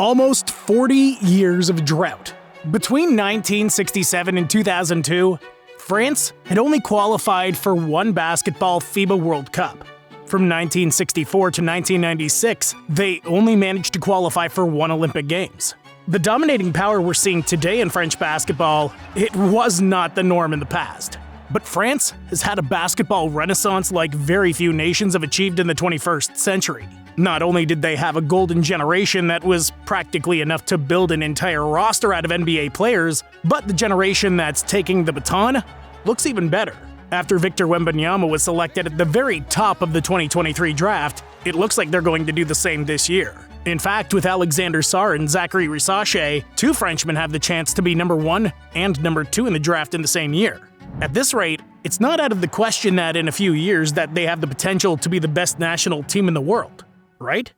Almost 40 years of drought. Between 1967 and 2002, France had only qualified for one basketball FIBA World Cup. From 1964 to 1996, they only managed to qualify for one Olympic Games. The dominating power we're seeing today in French basketball, it was not the norm in the past. But France has had a basketball renaissance like very few nations have achieved in the 21st century. Not only did they have a golden generation that was practically enough to build an entire roster out of NBA players, but the generation that's taking the baton looks even better. After Victor Wembanyama was selected at the very top of the 2023 draft, it looks like they're going to do the same this year. In fact, with Alexandre Sarr and Zaccharie Risacher, two Frenchmen have the chance to be number 1 and number 2 in the draft in the same year. At this rate, it's not out of the question that in a few years that they have the potential to be the best national team in the world, right?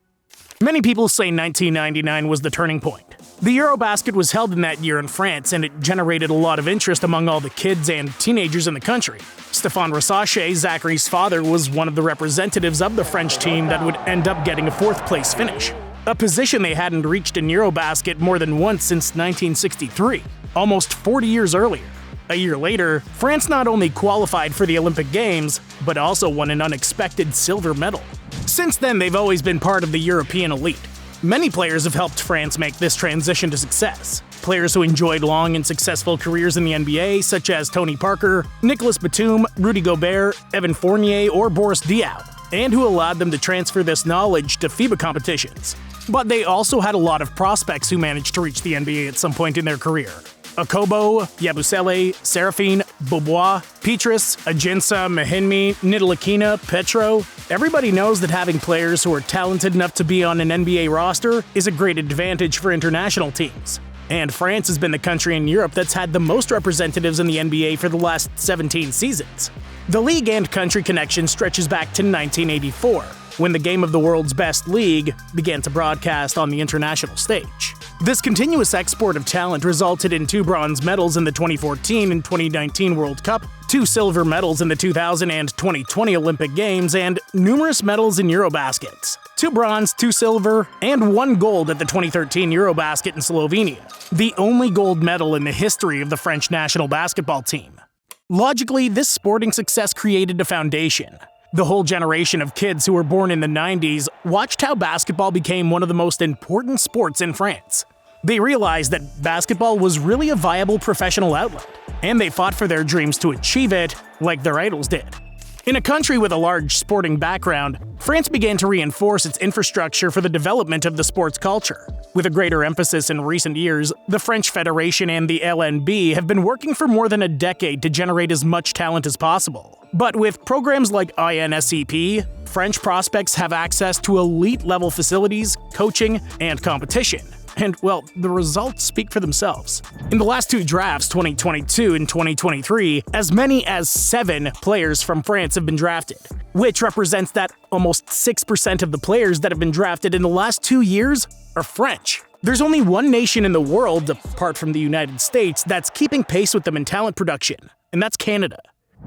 Many people say 1999 was the turning point. The Eurobasket was held in that year in France, and it generated a lot of interest among all the kids and teenagers in the country. Stéphane Risacher, Zacharie's father, was one of the representatives of the French team that would end up getting a 4th place finish, a position they hadn't reached in Eurobasket more than once since 1963, almost 40 years earlier. A year later, France not only qualified for the Olympic Games, but also won an unexpected silver medal. Since then, they've always been part of the European elite. Many players have helped France make this transition to success. Players who enjoyed long and successful careers in the NBA, such as Tony Parker, Nicolas Batum, Rudy Gobert, Evan Fournier, or Boris Diaw, and who allowed them to transfer this knowledge to FIBA competitions. But they also had a lot of prospects who managed to reach the NBA at some point in their career. Akobo, Yabusele, Seraphine, Bobois, Petrus, Ajinça, Mahinmi, Ntilikina, Petro. Everybody knows that having players who are talented enough to be on an NBA roster is a great advantage for international teams. And France has been the country in Europe that's had the most representatives in the NBA for the last 17 seasons. The league and country connection stretches back to 1984, when the game of the world's best league began to broadcast on the international stage. This continuous export of talent resulted in 2 bronze medals in the 2014 and 2019 World Cup, 2 silver medals in the 2000 and 2020 Olympic Games, and numerous medals in Eurobaskets. 2 bronze, 2 silver, and 1 gold at the 2013 Eurobasket in Slovenia, the only gold medal in the history of the French national basketball team. Logically, this sporting success created a foundation. The whole generation of kids who were born in the 90s watched how basketball became one of the most important sports in France. They realized that basketball was really a viable professional outlet, and they fought for their dreams to achieve it like their idols did. In a country with a large sporting background, France began to reinforce its infrastructure for the development of the sports culture. With a greater emphasis in recent years, the French Federation and the LNB have been working for more than a decade to generate as much talent as possible. But with programs like INSEP, French prospects have access to elite-level facilities, coaching, and competition. And, well, the results speak for themselves. In the last 2 drafts, 2022 and 2023, as many as 7 players from France have been drafted, which represents that almost 6% of the players that have been drafted in the last 2 years are French. There's only one nation in the world, apart from the United States, that's keeping pace with them in talent production, and that's Canada.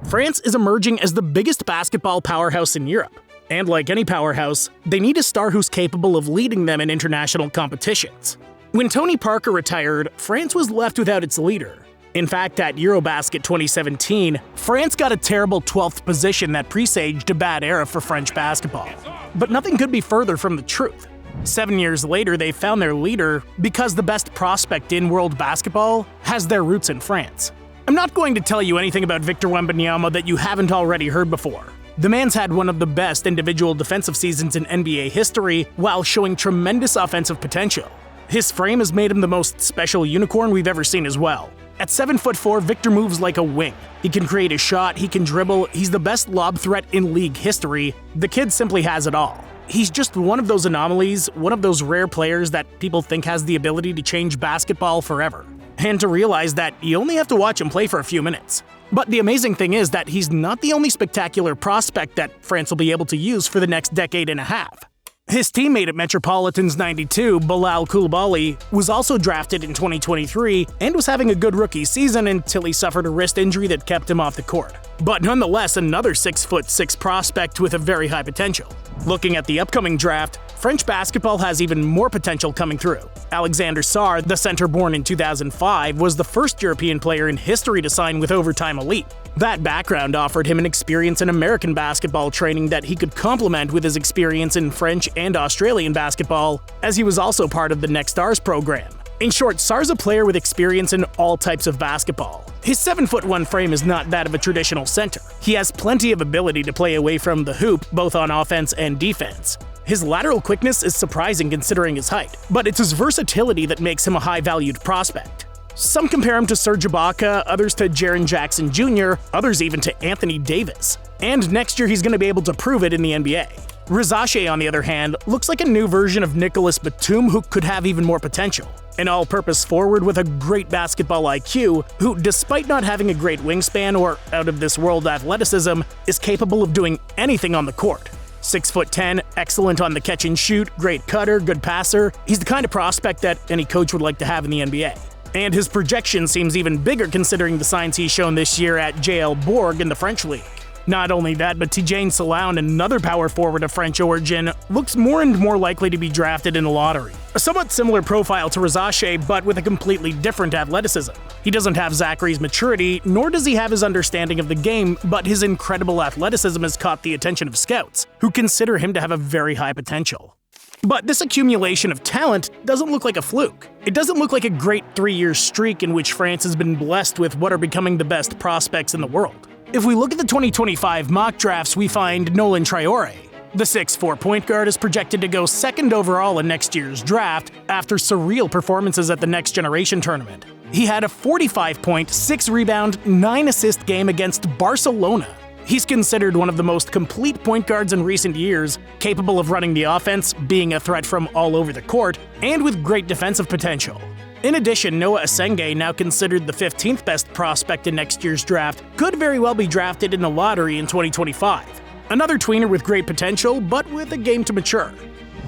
France is emerging as the biggest basketball powerhouse in Europe. And like any powerhouse, they need a star who's capable of leading them in international competitions. When Tony Parker retired, France was left without its leader. In fact, at Eurobasket 2017, France got a terrible 12th position that presaged a bad era for French basketball. But nothing could be further from the truth. 7 years later, they found their leader because the best prospect in world basketball has their roots in France. I'm not going to tell you anything about Victor Wembanyama that you haven't already heard before. The man's had one of the best individual defensive seasons in NBA history while showing tremendous offensive potential. His frame has made him the most special unicorn we've ever seen as well. At 7'4", Victor moves like a wing. He can create a shot, he can dribble, he's the best lob threat in league history. The kid simply has it all. He's just one of those anomalies, one of those rare players that people think has the ability to change basketball forever. And to realize that you only have to watch him play for a few minutes. But the amazing thing is that he's not the only spectacular prospect that France will be able to use for the next decade and a half. His teammate at Metropolitans 92, Bilal Coulibaly, was also drafted in 2023 and was having a good rookie season until he suffered a wrist injury that kept him off the court. But nonetheless, another 6'6" prospect with a very high potential. Looking at the upcoming draft, French basketball has even more potential coming through. Alexandre Sarr, the center born in 2005, was the first European player in history to sign with Overtime Elite. That background offered him an experience in American basketball training that he could complement with his experience in French and Australian basketball, as he was also part of the Next Stars program. In short, Sarr's a player with experience in all types of basketball. His 7'1" frame is not that of a traditional center. He has plenty of ability to play away from the hoop, both on offense and defense. His lateral quickness is surprising considering his height, but it's his versatility that makes him a high-valued prospect. Some compare him to Serge Ibaka, others to Jaren Jackson Jr., others even to Anthony Davis. And next year he's going to be able to prove it in the NBA. Risacher, on the other hand, looks like a new version of Nicolas Batum who could have even more potential. An all-purpose forward with a great basketball IQ who, despite not having a great wingspan or out-of-this-world athleticism, is capable of doing anything on the court. 6'10", excellent on the catch and shoot, great cutter, good passer. He's the kind of prospect that any coach would like to have in the NBA. And his projection seems even bigger considering the signs he's shown this year at JL Bourg in the French League. Not only that, but Tidjane Salaün, another power forward of French origin, looks more and more likely to be drafted in the lottery. A somewhat similar profile to Risacher, but with a completely different athleticism. He doesn't have Zacharie's maturity, nor does he have his understanding of the game, but his incredible athleticism has caught the attention of scouts, who consider him to have a very high potential. But this accumulation of talent doesn't look like a fluke. It doesn't look like a great 3-year streak in which France has been blessed with what are becoming the best prospects in the world. If we look at the 2025 mock drafts, we find Nolan Traore. The 6'4" point guard is projected to go second overall in next year's draft after surreal performances at the Next Generation tournament. He had a 45-point, 6-rebound, 9-assist game against Barcelona. He's considered one of the most complete point guards in recent years, capable of running the offense, being a threat from all over the court, and with great defensive potential. In addition, Noah Asenge, now considered the 15th best prospect in next year's draft, could very well be drafted in the lottery in 2025. Another tweener with great potential, but with a game to mature.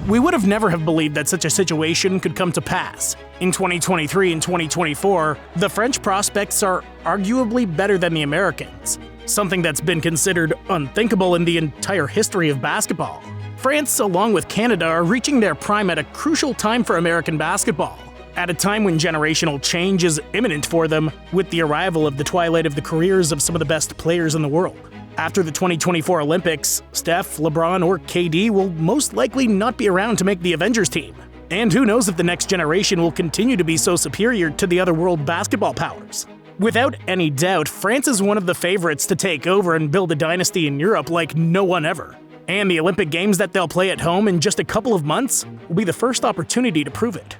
We would have never have believed that such a situation could come to pass. In 2023 and 2024, the French prospects are arguably better than the Americans, something that's been considered unthinkable in the entire history of basketball. France, along with Canada, are reaching their prime at a crucial time for American basketball. At a time when generational change is imminent for them, with the arrival of the twilight of the careers of some of the best players in the world. After the 2024 Olympics, Steph, LeBron, or KD will most likely not be around to make the Avengers team. And who knows if the next generation will continue to be so superior to the other world basketball powers. Without any doubt, France is one of the favorites to take over and build a dynasty in Europe like no one ever. And the Olympic Games that they'll play at home in just a couple of months will be the first opportunity to prove it.